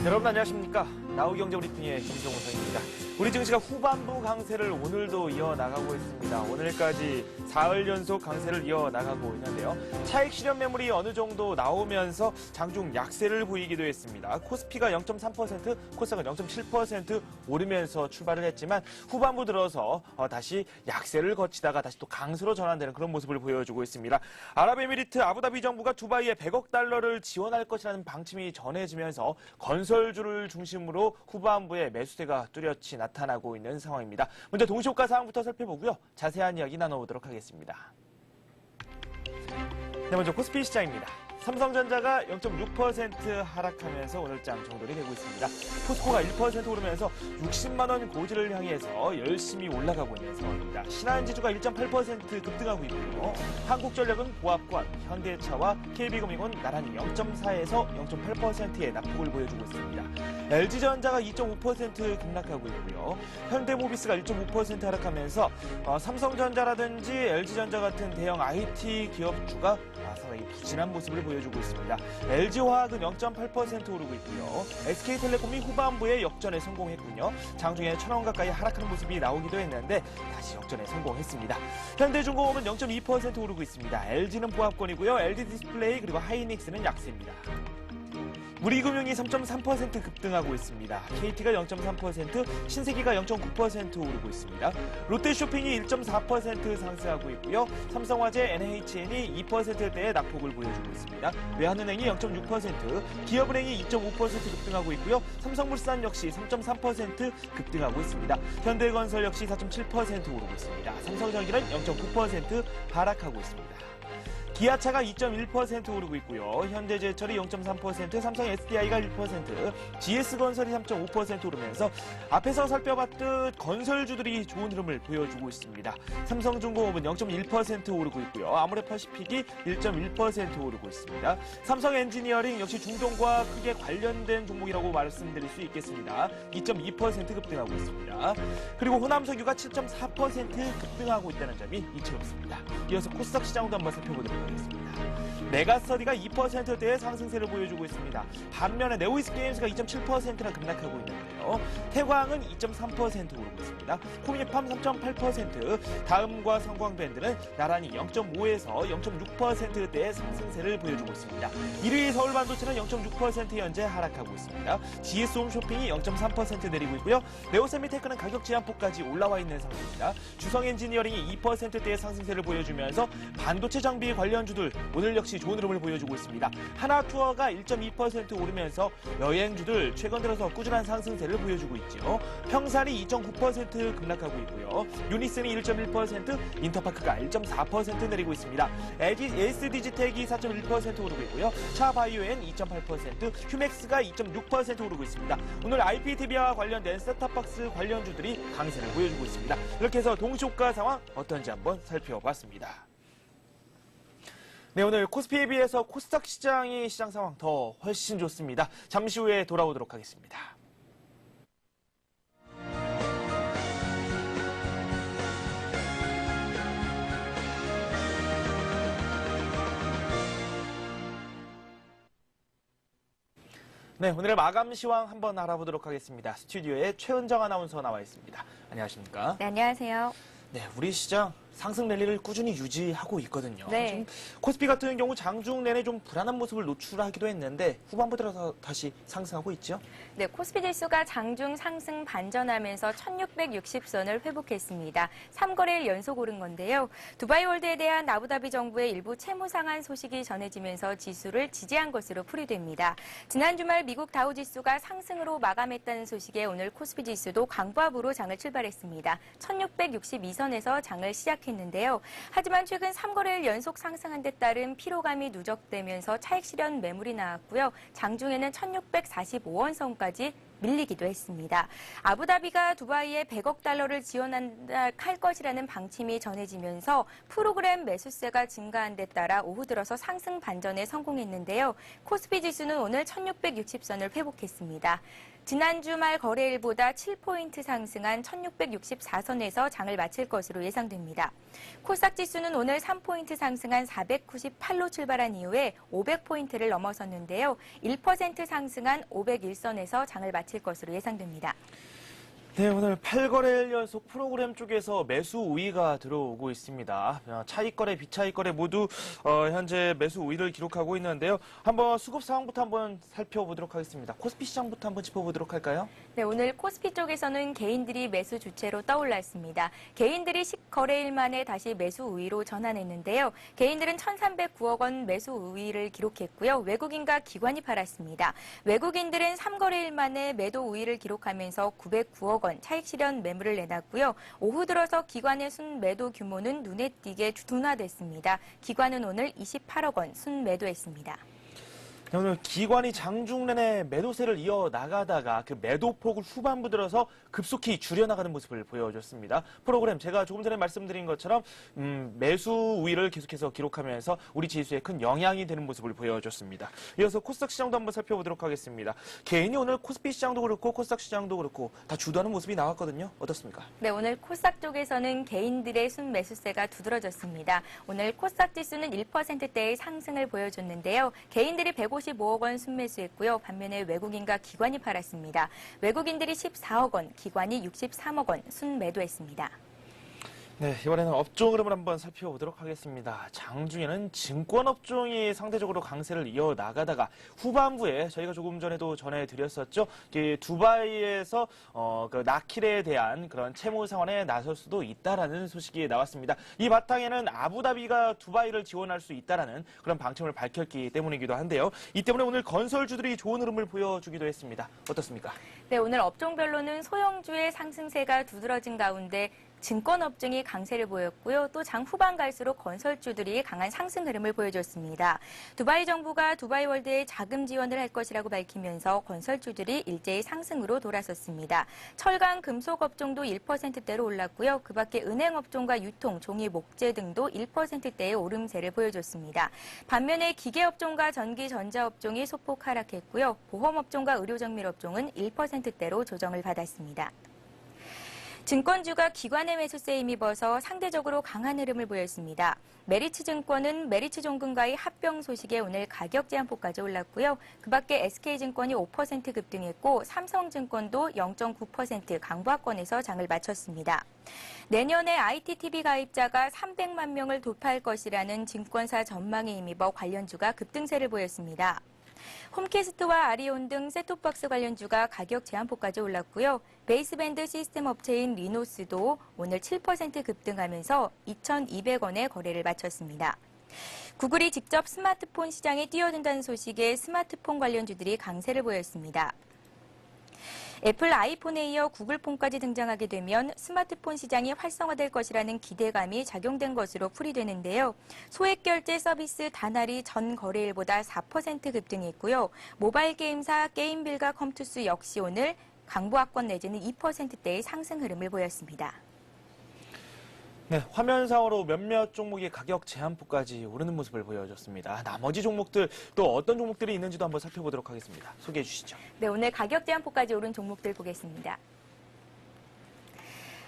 여러분 안녕하십니까. 나우경제 브리핑의 김종훈 선입니다. 우리 증시가 후반부 강세를 오늘도 이어나가고 있습니다. 오늘까지 4일 연속 강세를 이어나가고 있는데요. 차익 실현 매물이 어느 정도 나오면서 장중 약세를 보이기도 했습니다. 코스피가 0.3%, 코스닥은 0.7% 오르면서 출발을 했지만 후반부 들어서 다시 약세를 거치다가 다시 또 강세로 전환되는 그런 모습을 보여주고 있습니다. 아랍에미리트 아부다비 정부가 두바이에 100억 달러를 지원할 것이라는 방침이 전해지면서 건설주를 중심으로 후반부에 매수세가 뚜렷이 나타나고 있는 상황입니다. 먼저 동시효과 사항부터 살펴보고요. 자세한 이야기 나눠보도록 하겠습니다. 네, 먼저 코스피 시장입니다. 삼성전자가 0.6% 하락하면서 오늘장 정돌이 되고 있습니다. 포스코가 1% 오르면서 60만 원 고지를 향해서 열심히 올라가고 있는 상황입니다. 신한지주가 1.8% 급등하고 있고요. 한국전력은 보합권, 현대차와 KB금융은 나란히 0.4에서 0.8%의 낙폭을 보여주고 있습니다. LG전자가 2.5% 급락하고 있고요. 현대모비스가 1.5% 하락하면서 삼성전자라든지 LG전자 같은 대형 IT 기업주가 상당히 부진한 모습을 보여주고 있습니다. LG화학은 0.8% 오르고 있고요. SK텔레콤이 후반부에 역전에 성공했군요. 장중에 1,000원 가까이 하락하는 모습이 나오기도 했는데 다시 역전에 성공했습니다. 현대중공업은 0.2% 오르고 있습니다. LG는 보합권이고요. LG디스플레이 그리고 하이닉스는 약세입니다. 우리금융이 3.3% 급등하고 있습니다. KT가 0.3%, 신세계가 0.9% 오르고 있습니다. 롯데쇼핑이 1.4% 상승하고 있고요. 삼성화재, NHN이 2%대의 낙폭을 보여주고 있습니다. 외환은행이 0.6%, 기업은행이 2.5% 급등하고 있고요. 삼성물산 역시 3.3% 급등하고 있습니다. 현대건설 역시 4.7% 오르고 있습니다. 삼성전기는 0.9% 하락하고 있습니다. 기아차가 2.1% 오르고 있고요. 현대제철이 0.3%, 삼성 SDI가 1%, GS건설이 3.5% 오르면서 앞에서 살펴봤듯 건설주들이 좋은 흐름을 보여주고 있습니다. 삼성중공업은 0.1% 오르고 있고요. 아모레퍼시픽이 1.1% 오르고 있습니다. 삼성엔지니어링 역시 중동과 크게 관련된 종목이라고 말씀드릴 수 있겠습니다. 2.2% 급등하고 있습니다. 그리고 호남석유가 7.4% 급등하고 있다는 점이 이채롭습니다. 이어서 코스닥 시장도 한번 살펴보도록 하겠습니다. 메가스터디가 2%대의 상승세를 보여주고 있습니다. 반면에 네오이스게임즈가 2.7%나 급락하고 있는데요. 태광은 2.3% 오르고 있습니다. 코미팜 3.8%, 다음과 성광밴드는 나란히 0.5에서 0.6%대의 상승세를 보여주고 있습니다. 1위 서울반도체는 0.6% 현재 하락하고 있습니다. GS홈쇼핑이 0.3% 내리고 있고요. 네오세미테크는 가격 제한폭까지 올라와 있는 상태입니다. 주성엔지니어링이 2%대의 상승세를 보여주면서 반도체 장비 관련주들 오늘 역시 좋은 흐름을 보여주고 있습니다. 하나투어가 1.2% 오르면서 여행주들 최근 들어서 꾸준한 상승세를 보여주고 있죠. 평산이 2.9% 급락하고 있고요. 유니슨이 1.1%, 인터파크가 1.4% 내리고 있습니다. SDG텍이 4.1% 오르고 있고요. 차바이오엔 2.8%, 휴맥스가 2.6% 오르고 있습니다. 오늘 IPTV와 관련된 셋탑박스 관련주들이 강세를 보여주고 있습니다. 이렇게 해서 동시효과 상황 어떤지 한번 살펴봤습니다. 네, 오늘 코스피에 비해서 코스닥 시장의 시장 상황 더 훨씬 좋습니다. 잠시 후에 돌아오도록 하겠습니다. 네, 오늘의 마감 시황 한번 알아보도록 하겠습니다. 스튜디오에 최은정 아나운서 나와 있습니다. 안녕하십니까? 네, 안녕하세요. 네, 우리 시장 상승 랠리를 꾸준히 유지하고 있거든요. 네. 지금 코스피 같은 경우 장중 내내 좀 불안한 모습을 노출하기도 했는데 후반부 들어서 다시 상승하고 있죠? 네, 코스피 지수가 장중 상승 반전하면서 1660선을 회복했습니다. 3거래일 연속 오른 건데요. 두바이 월드에 대한 아부다비 정부의 일부 채무 상한 소식이 전해지면서 지수를 지지한 것으로 풀이됩니다. 지난 주말 미국 다우 지수가 상승으로 마감했다는 소식에 오늘 코스피 지수도 강보합으로 장을 출발했습니다. 1662선에서 장을 시작했습니다. 했는데요. 하지만 최근 3거래일 연속 상승한 데 따른 피로감이 누적되면서 차익 실현 매물이 나왔고요. 장중에는 1645원 선까지 밀리기도 했습니다. 아부다비가 두바이에 100억 달러를 지원할 것이라는 방침이 전해지면서 프로그램 매수세가 증가한 데 따라 오후 들어서 상승 반전에 성공했는데요. 코스피 지수는 오늘 1660선을 회복했습니다. 지난주 말 거래일보다 7포인트 상승한 1664선에서 장을 마칠 것으로 예상됩니다. 코스닥 지수는 오늘 3포인트 상승한 498로 출발한 이후에 500포인트를 넘어섰는데요. 1% 상승한 501선에서 장을 마칠 것으로 예상됩니다. 네, 오늘 8거래일 연속 프로그램 쪽에서 매수 우위가 들어오고 있습니다. 차익거래, 비차익거래 모두 현재 매수 우위를 기록하고 있는데요. 한번 수급 상황부터 한번 살펴보도록 하겠습니다. 코스피 시장부터 한번 짚어보도록 할까요? 네, 오늘 코스피 쪽에서는 개인들이 매수 주체로 떠올랐습니다. 개인들이 10거래일 만에 다시 매수 우위로 전환했는데요. 개인들은 1,309억 원 매수 우위를 기록했고요. 외국인과 기관이 팔았습니다. 외국인들은 3거래일 만에 매도 우위를 기록하면서 909억 원 차익 실현 매물을 내놨고요. 오후 들어서 기관의 순매도 규모는 눈에 띄게 둔화됐습니다. 기관은 오늘 28억 원 순매도했습니다. 오늘 기관이 장중 내내 매도세를 이어나가다가 그 매도폭을 후반부 들어서 급속히 줄여나가는 모습을 보여줬습니다. 프로그램 제가 조금 전에 말씀드린 것처럼 매수 우위를 계속해서 기록하면서 우리 지수에 큰 영향이 되는 모습을 보여줬습니다. 이어서 코스닥 시장도 한번 살펴보도록 하겠습니다. 개인이 오늘 코스피 시장도 그렇고 코스닥 시장도 그렇고 다 주도하는 모습이 나왔거든요. 어떻습니까? 네, 오늘 코스닥 쪽에서는 개인들의 순매수세가 두드러졌습니다. 오늘 코스닥 지수는 1%대의 상승을 보여줬는데요. 개인들이 155억 원 순매수했고요. 반면에 외국인과 기관이 팔았습니다. 외국인들이 14억 원, 기관이 63억 원 순매도했습니다. 네, 이번에는 업종 흐름을 한번 살펴보도록 하겠습니다. 장중에는 증권 업종이 상대적으로 강세를 이어나가다가 후반부에 저희가 조금 전에도 전해드렸었죠. 두바이에서 그 나킬에 대한 그런 채무 상환에 나설 수도 있다라는 소식이 나왔습니다. 이 바탕에는 아부다비가 두바이를 지원할 수 있다라는 그런 방침을 밝혔기 때문이기도 한데요. 이 때문에 오늘 건설주들이 좋은 흐름을 보여주기도 했습니다. 어떻습니까? 네, 오늘 업종별로는 소형주의 상승세가 두드러진 가운데 증권 업종이 강세를 보였고요. 또 장 후반 갈수록 건설주들이 강한 상승 흐름을 보여줬습니다. 두바이 정부가 두바이월드에 자금 지원을 할 것이라고 밝히면서 건설주들이 일제히 상승으로 돌아섰습니다. 철강, 금속 업종도 1%대로 올랐고요. 그 밖에 은행 업종과 유통, 종이, 목재 등도 1%대의 오름세를 보여줬습니다. 반면에 기계 업종과 전기, 전자 업종이 소폭 하락했고요. 보험 업종과 의료 정밀 업종은 1%대로 조정을 받았습니다. 증권주가 기관의 매수세에 힘입어서 상대적으로 강한 흐름을 보였습니다. 메리츠증권은 메리츠종근과의 합병 소식에 오늘 가격 제한폭까지 올랐고요. 그 밖에 SK증권이 5% 급등했고 삼성증권도 0.9% 강보합권에서 장을 마쳤습니다. 내년에 ITTB 가입자가 300만 명을 돌파할 것이라는 증권사 전망에 힘입어 관련주가 급등세를 보였습니다. 홈캐스트와 아리온 등 셋톱박스 관련주가 가격 제한폭까지 올랐고요. 베이스밴드 시스템 업체인 리노스도 오늘 7% 급등하면서 2,200원에 거래를 마쳤습니다. 구글이 직접 스마트폰 시장에 뛰어든다는 소식에 스마트폰 관련주들이 강세를 보였습니다. 애플 아이폰에 이어 구글폰까지 등장하게 되면 스마트폰 시장이 활성화될 것이라는 기대감이 작용된 것으로 풀이되는데요. 소액 결제 서비스 다날이 전 거래일보다 4% 급등했고요. 모바일 게임사 게임빌과 컴투스 역시 오늘 강보합권 내지는 2%대의 상승 흐름을 보였습니다. 네, 화면상으로 몇몇 종목이 가격 제한폭까지 오르는 모습을 보여줬습니다. 나머지 종목들 또 어떤 종목들이 있는지도 한번 살펴보도록 하겠습니다. 소개해 주시죠. 네, 오늘 가격 제한폭까지 오른 종목들 보겠습니다.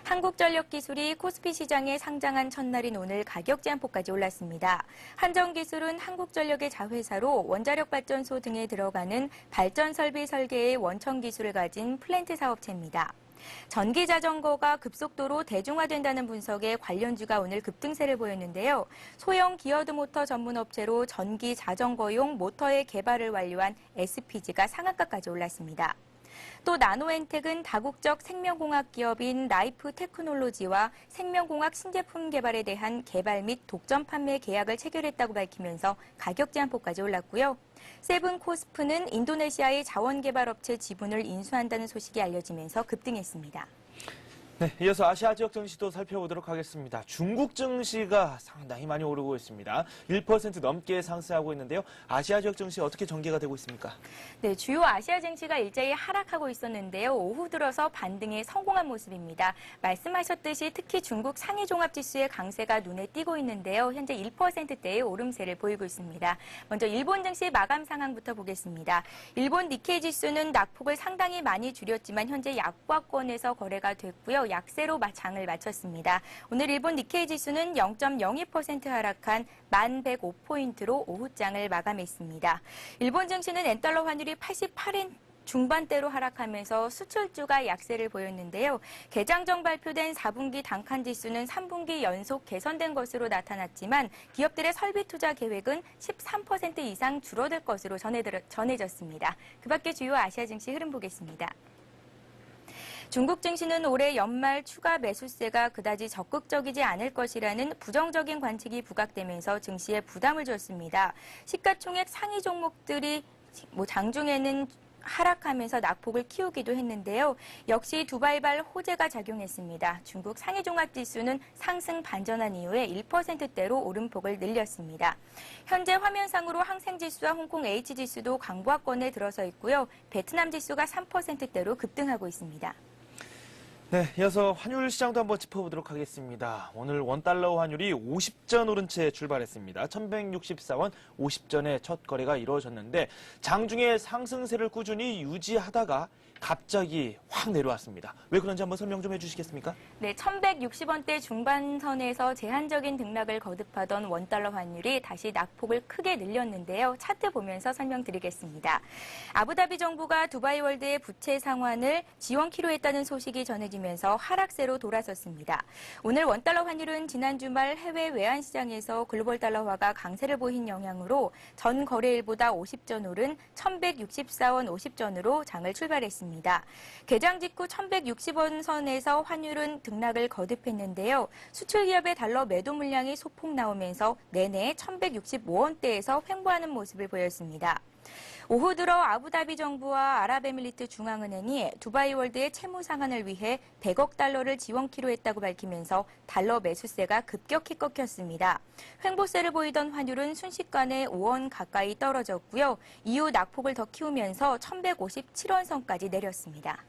한국전력기술이 코스피 시장에 상장한 첫날인 오늘 가격 제한폭까지 올랐습니다. 한전기술은 한국전력의 자회사로 원자력 발전소 등에 들어가는 발전 설비 설계의 원천 기술을 가진 플랜트 사업체입니다. 전기 자전거가 급속도로 대중화된다는 분석에 관련주가 오늘 급등세를 보였는데요. 소형 기어드 모터 전문 업체로 전기 자전거용 모터의 개발을 완료한 SPG가 상한가까지 올랐습니다. 또 나노엔텍은 다국적 생명공학 기업인 라이프 테크놀로지와 생명공학 신제품 개발에 대한 개발 및 독점 판매 계약을 체결했다고 밝히면서 가격 제한폭까지 올랐고요. 세븐코스프는 인도네시아의 자원개발업체 지분을 인수한다는 소식이 알려지면서 급등했습니다. 네, 이어서 아시아 지역 증시도 살펴보도록 하겠습니다. 중국 증시가 상당히 많이 오르고 있습니다. 1% 넘게 상승하고 있는데요. 아시아 지역 증시 어떻게 전개가 되고 있습니까? 네, 주요 아시아 증시가 일제히 하락하고 있었는데요. 오후 들어서 반등에 성공한 모습입니다. 말씀하셨듯이 특히 중국 상해 종합지수의 강세가 눈에 띄고 있는데요. 현재 1%대의 오름세를 보이고 있습니다. 먼저 일본 증시 마감 상황부터 보겠습니다. 일본 니케이 지수는 낙폭을 상당히 많이 줄였지만 현재 약과권에서 거래가 됐고요. 약세로 장을 마쳤습니다. 오늘 일본 니케이 지수는 0.02% 하락한 1105포인트로 오후장을 마감했습니다. 일본 증시는 엔달러 환율이 88엔 중반대로 하락하면서 수출주가 약세를 보였는데요. 개장정 발표된 4분기 단칸 지수는 3분기 연속 개선된 것으로 나타났지만 기업들의 설비 투자 계획은 13% 이상 줄어들 것으로 전해졌습니다. 그 밖에 주요 아시아 증시 흐름 보겠습니다. 중국 증시는 올해 연말 추가 매수세가 그다지 적극적이지 않을 것이라는 부정적인 관측이 부각되면서 증시에 부담을 줬습니다. 시가총액 상위 종목들이 장중에는 하락하면서 낙폭을 키우기도 했는데요. 역시 두바이발 호재가 작용했습니다. 중국 상해종합지수는 상승 반전한 이후에 1%대로 오름폭을 늘렸습니다. 현재 화면상으로 항생지수와 홍콩 H지수도 강보합권에 들어서 있고요. 베트남 지수가 3%대로 급등하고 있습니다. 네, 이어서 환율 시장도 한번 짚어보도록 하겠습니다. 오늘 원달러 환율이 50전 오른 채 출발했습니다. 1164원 50전에 첫 거래가 이루어졌는데 장중에 상승세를 꾸준히 유지하다가 갑자기 확 내려왔습니다. 왜 그런지 한번 설명 좀 해주시겠습니까? 네, 1160원대 중반선에서 제한적인 등락을 거듭하던 원달러 환율이 다시 낙폭을 크게 늘렸는데요. 차트 보면서 설명드리겠습니다. 아부다비 정부가 두바이 월드의 부채 상환을 지원키로 했다는 소식이 전해지면서 하락세로 돌아섰습니다. 오늘 원달러 환율은 지난 주말 해외 외환시장에서 글로벌 달러화가 강세를 보인 영향으로 전 거래일보다 50전 오른 1164원 50전으로 장을 출발했습니다. 개장 직후 1160원 선에서 환율은 등락을 거듭했는데요. 수출 기업의 달러 매도 물량이 소폭 나오면서 내내 1165원대에서 횡보하는 모습을 보였습니다. 오후 들어 아부다비 정부와 아랍에미리트 중앙은행이 두바이 월드의 채무 상환을 위해 100억 달러를 지원키로 했다고 밝히면서 달러 매수세가 급격히 꺾였습니다. 횡보세를 보이던 환율은 순식간에 5원 가까이 떨어졌고요. 이후 낙폭을 더 키우면서 1157원 선까지 내렸습니다.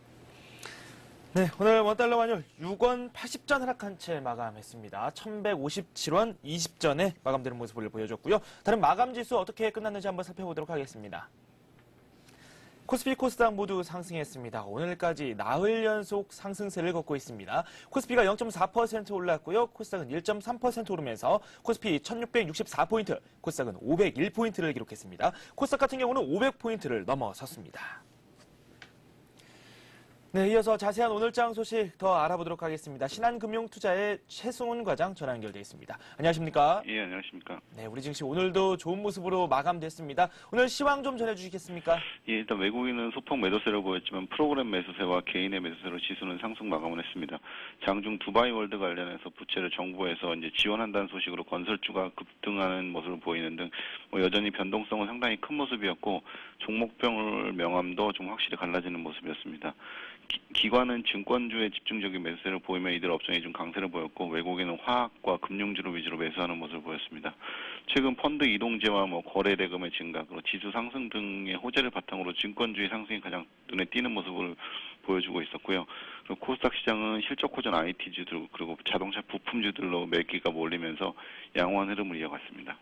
네, 오늘 원달러 환율 6원 80전 하락한 채 마감했습니다. 1157원 20전에 마감되는 모습을 보여줬고요. 다른 마감 지수 어떻게 끝났는지 한번 살펴보도록 하겠습니다. 코스피, 코스닥 모두 상승했습니다. 오늘까지 나흘 연속 상승세를 걷고 있습니다. 코스피가 0.4% 올랐고요. 코스닥은 1.3% 오르면서 코스피 1664포인트, 코스닥은 501포인트를 기록했습니다. 코스닥 같은 경우는 500포인트를 넘어섰습니다. 네, 이어서 자세한 오늘장 소식 더 알아보도록 하겠습니다. 신한금융투자의 최승훈 과장 전화 연결돼 있습니다. 안녕하십니까? 예, 안녕하십니까? 네, 우리 증시 오늘도 좋은 모습으로 마감됐습니다. 오늘 시황 좀 전해주시겠습니까? 예, 일단 외국인은 소폭 매도세를 보였지만 프로그램 매수세와 개인의 매수세로 지수는 상승 마감을 했습니다. 장중 두바이 월드 관련해서 부채를 정부에서 이제 지원한다는 소식으로 건설주가 급등하는 모습을 보이는 등 여전히 변동성은 상당히 큰 모습이었고 종목별 명암도 좀 확실히 갈라지는 모습이었습니다. 기관은 증권주의 집중적인 매수세를 보이며 이들 업종이 좀 강세를 보였고 외국인은 화학과 금융주를 위주로 매수하는 모습을 보였습니다. 최근 펀드 이동제와 거래 대금의 증가, 그리고 지수 상승 등의 호재를 바탕으로 증권주의 상승이 가장 눈에 띄는 모습을 보여주고 있었고요. 그리고 코스닥 시장은 실적 호전 IT주들 그리고 자동차 부품주들로 매기가 몰리면서 양호한 흐름을 이어갔습니다.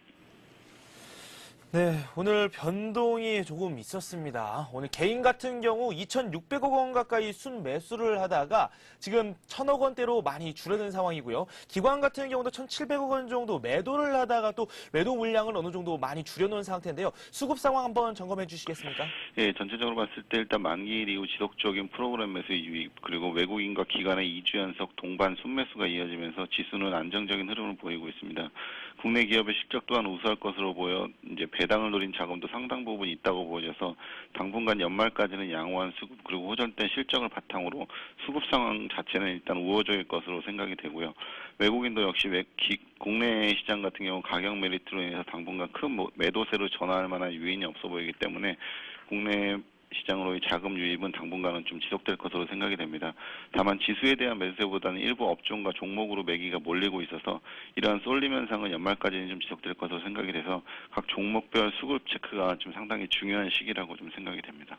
네, 오늘 변동이 조금 있었습니다. 오늘 개인 같은 경우 2,600억 원 가까이 순매수를 하다가 지금 1,000억 원대로 많이 줄어든 상황이고요. 기관 같은 경우도 1,700억 원 정도 매도를 하다가 또 매도 물량을 어느 정도 많이 줄여놓은 상태인데요. 수급 상황 한번 점검해 주시겠습니까? 예, 전체적으로 봤을 때 일단 만기일 이후 지속적인 프로그램 매수 유입 그리고 외국인과 기관의 2주 연속 동반 순매수가 이어지면서 지수는 안정적인 흐름을 보이고 있습니다. 국내 기업의 실적 또한 우수할 것으로 보여 이제 배당을 노린 자금도 상당 부분 있다고 보여져서 당분간 연말까지는 양호한 수급 그리고 호전된 실적을 바탕으로 수급 상황 자체는 일단 우호적일 것으로 생각이 되고요. 외국인도 역시 국내 시장 같은 경우 가격 메리트로 인해서 당분간 큰 매도세로 전환할 만한 요인이 없어 보이기 때문에 국내 시장으로의 자금 유입은 당분간은 좀 지속될 것으로 생각이 됩니다. 다만 지수에 대한 매수세보다는 일부 업종과 종목으로 매기가 몰리고 있어서 이러한 쏠림 현상은 연말까지는 좀 지속될 것으로 생각이 돼서 각 종목별 수급 체크가 좀 상당히 중요한 시기라고 좀 생각이 됩니다.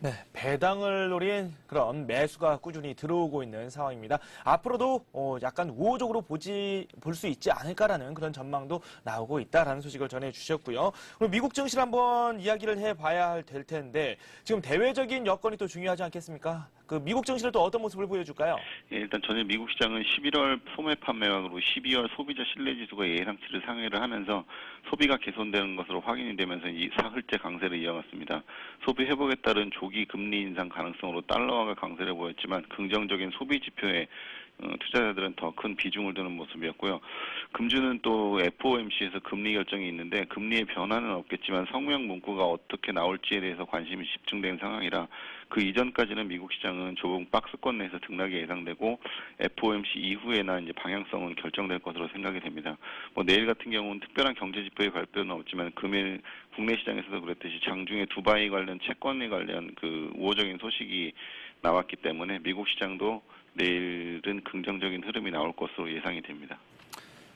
네, 배당을 노린 그런 매수가 꾸준히 들어오고 있는 상황입니다. 앞으로도 약간 우호적으로 볼 수 있지 않을까라는 그런 전망도 나오고 있다라는 소식을 전해주셨고요. 그럼 미국 증시를 한번 이야기를 해봐야 될 텐데 지금 대외적인 여건이 또 중요하지 않겠습니까? 그 미국 증시를 또 어떤 모습을 보여줄까요? 예, 일단 전일 미국 시장은 11월 소매 판매額으로 12월 소비자 신뢰지수가 예상치를 상회를 하면서 소비가 개선되는 것으로 확인이 되면서 이 사흘째 강세를 이어갔습니다. 소비 회복에 따른 조기 금리 인상 가능성으로 달러화가 강세를 보였지만 긍정적인 소비 지표에 투자자들은 더 큰 비중을 두는 모습이었고요. 금주는 또 FOMC에서 금리 결정이 있는데 금리의 변화는 없겠지만 성명 문구가 어떻게 나올지에 대해서 관심이 집중된 상황이라 그 이전까지는 미국 시장은 좁은 박스권 내에서 등락이 예상되고 FOMC 이후에나 이제 방향성은 결정될 것으로 생각이 됩니다. 뭐 내일 같은 경우는 특별한 경제 지표의 발표는 없지만 금일 국내 시장에서도 그랬듯이 장중에 두바이 관련 채권에 관련 그 우호적인 소식이 나왔기 때문에 미국 시장도 내일은 긍정적인 흐름이 나올 것으로 예상이 됩니다.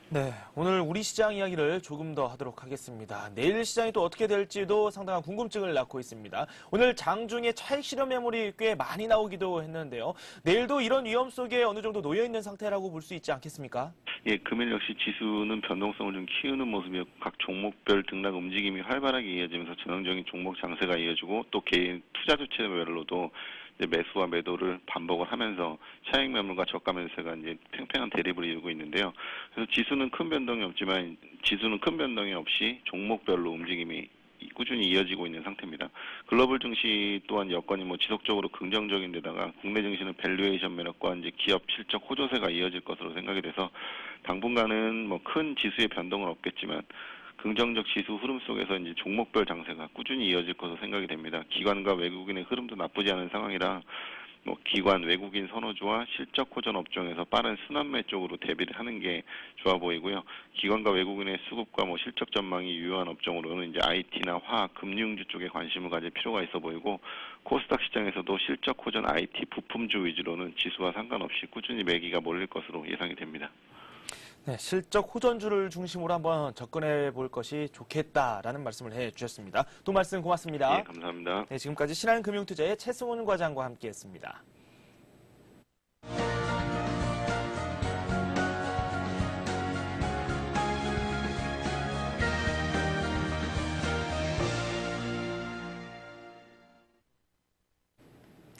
네, 오늘 우리 시장 이야기를 조금 더 하도록 하겠습니다. 내일 시장이 또 어떻게 될지도 상당한 궁금증을 낳고 있습니다. 오늘 장중에 차익 실현 매물이 꽤 많이 나오기도 했는데요. 내일도 이런 위험 속에 어느 정도 놓여있는 상태라고 볼 수 있지 않겠습니까? 예, 금일 역시 지수는 변동성을 좀 키우는 모습이었고 각 종목별 등락 움직임이 활발하게 이어지면서 전형적인 종목 장세가 이어지고 또 개인 투자 주체별로도 이제 매수와 매도를 반복을 하면서 차익 매물과 저가 매수세가 이제 팽팽한 대립을 이루고 있는데요. 그래서 지수는 큰 변동이 없이 종목별로 움직임이 꾸준히 이어지고 있는 상태입니다. 글로벌 증시 또한 여건이 지속적으로 긍정적인데다가 국내 증시는 밸류에이션 매력과 이제 기업 실적 호조세가 이어질 것으로 생각이 돼서 당분간은 큰 지수의 변동은 없겠지만 긍정적 지수 흐름 속에서 이제 종목별 장세가 꾸준히 이어질 것으로 생각이 됩니다. 기관과 외국인의 흐름도 나쁘지 않은 상황이라 기관 외국인 선호주와 실적 호전 업종에서 빠른 순환매 쪽으로 대비를 하는 게 좋아 보이고요. 기관과 외국인의 수급과 실적 전망이 유효한 업종으로는 이제 IT나 화학, 금융주 쪽에 관심을 가질 필요가 있어 보이고 코스닥 시장에서도 실적 호전 IT 부품주 위주로는 지수와 상관없이 꾸준히 매기가 몰릴 것으로 예상이 됩니다. 네, 실적 호전주를 중심으로 한번 접근해 볼 것이 좋겠다라는 말씀을 해주셨습니다. 또 말씀 고맙습니다. 네, 감사합니다. 네, 지금까지 신한금융투자의 최승훈 과장과 함께했습니다.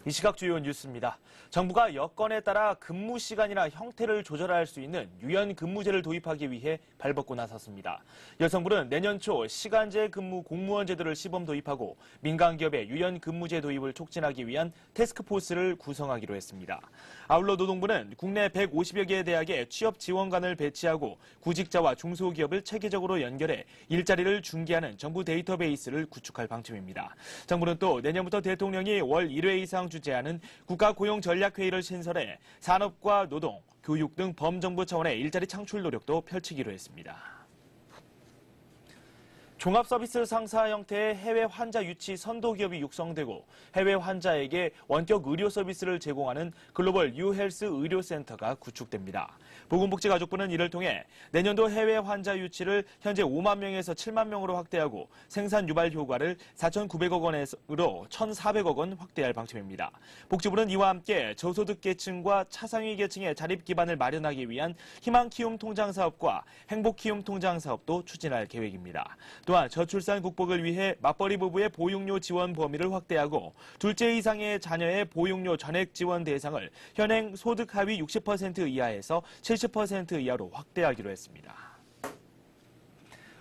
이 시각 주요 뉴스입니다. 정부가 여건에 따라 근무 시간이나 형태를 조절할 수 있는 유연 근무제를 도입하기 위해 발벗고 나섰습니다. 여성부는 내년 초 시간제 근무 공무원 제도를 시범 도입하고 민간 기업의 유연 근무제 도입을 촉진하기 위한 태스크포스를 구성하기로 했습니다. 아울러 노동부는 국내 150여 개의 대학에 취업 지원관을 배치하고 구직자와 중소기업을 체계적으로 연결해 일자리를 중개하는 정부 데이터베이스를 구축할 방침입니다. 정부는 또 내년부터 대통령이 월 1회 이상 주재하는 국가고용전략회의를 신설해 산업과 노동, 교육 등 범정부 차원의 일자리 창출 노력도 펼치기로 했습니다. 종합서비스 상사 형태의 해외 환자 유치 선도기업이 육성되고 해외 환자에게 원격 의료 서비스를 제공하는 글로벌 유헬스 의료센터가 구축됩니다. 보건복지가족부는 이를 통해 내년도 해외 환자 유치를 현재 5만 명에서 7만 명으로 확대하고 생산 유발 효과를 4,900억 원으로 1,400억 원 확대할 방침입니다. 복지부는 이와 함께 저소득 계층과 차상위 계층의 자립 기반을 마련하기 위한 희망 키움 통장 사업과 행복 키움 통장 사업도 추진할 계획입니다. 또한 저출산 극복을 위해 맞벌이 부부의 보육료 지원 범위를 확대하고 둘째 이상의 자녀의 보육료 전액 지원 대상을 현행 소득 하위 60% 이하에서 70% 이하로 확대하기로 했습니다.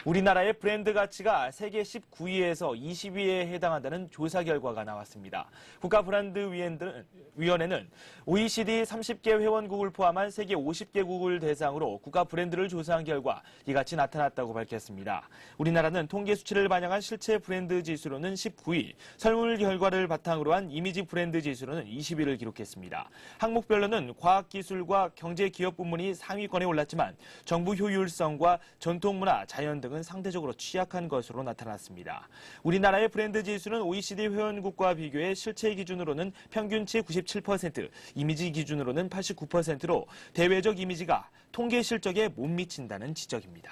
우리나라의 브랜드 가치가 세계 19위에서 20위에 해당한다는 조사 결과가 나왔습니다. 국가브랜드위원회는 OECD 30개 회원국을 포함한 세계 50개국을 대상으로 국가 브랜드를 조사한 결과 이같이 나타났다고 밝혔습니다. 우리나라는 통계 수치를 반영한 실체 브랜드 지수로는 19위, 설문 결과를 바탕으로 한 이미지 브랜드 지수로는 20위를 기록했습니다. 항목별로는 과학기술과 경제기업 부문이 상위권에 올랐지만 정부 효율성과 전통문화, 자연 등 경쟁력은 상대적으로 취약한 것으로 나타났습니다. 우리나라의 브랜드 지수는 OECD 회원국과 비교해 실체 기준으로는 평균치 97%, 이미지 기준으로는 89%로 대외적 이미지가 통계 실적에 못 미친다는 지적입니다.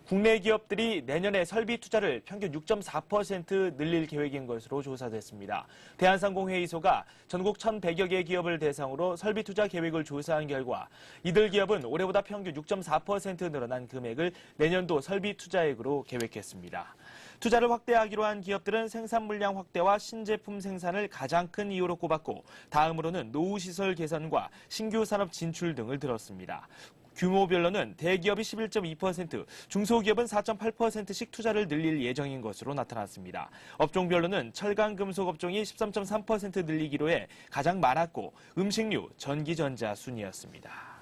국내 기업들이 내년에 설비 투자를 평균 6.4% 늘릴 계획인 것으로 조사됐습니다. 대한상공회의소가 전국 1,100여 개 기업을 대상으로 설비 투자 계획을 조사한 결과 이들 기업은 올해보다 평균 6.4% 늘어난 금액을 내년도 설비 투자액으로 계획했습니다. 투자를 확대하기로 한 기업들은 생산 물량 확대와 신제품 생산을 가장 큰 이유로 꼽았고 다음으로는 노후시설 개선과 신규 산업 진출 등을 들었습니다. 규모별로는 대기업이 11.2%, 중소기업은 4.8%씩 투자를 늘릴 예정인 것으로 나타났습니다. 업종별로는 철강, 금속 업종이 13.3% 늘리기로 해 가장 많았고 음식료, 전기전자 순이었습니다.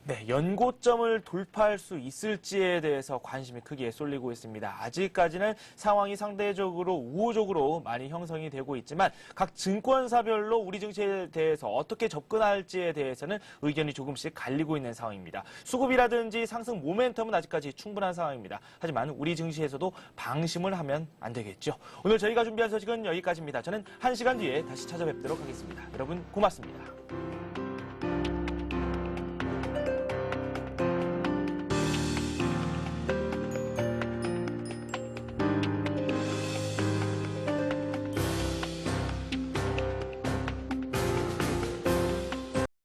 네, 연고점을 돌파할 수 있을지에 대해서 관심이 크게 쏠리고 있습니다. 아직까지는 상황이 상대적으로 우호적으로 많이 형성이 되고 있지만 각 증권사별로 우리 증시에 대해서 어떻게 접근할지에 대해서는 의견이 조금씩 갈리고 있는 상황입니다. 수급이라든지 상승 모멘텀은 아직까지 충분한 상황입니다. 하지만 우리 증시에서도 방심을 하면 안 되겠죠. 오늘 저희가 준비한 소식은 여기까지입니다. 저는 1시간 뒤에 다시 찾아뵙도록 하겠습니다. 여러분 고맙습니다.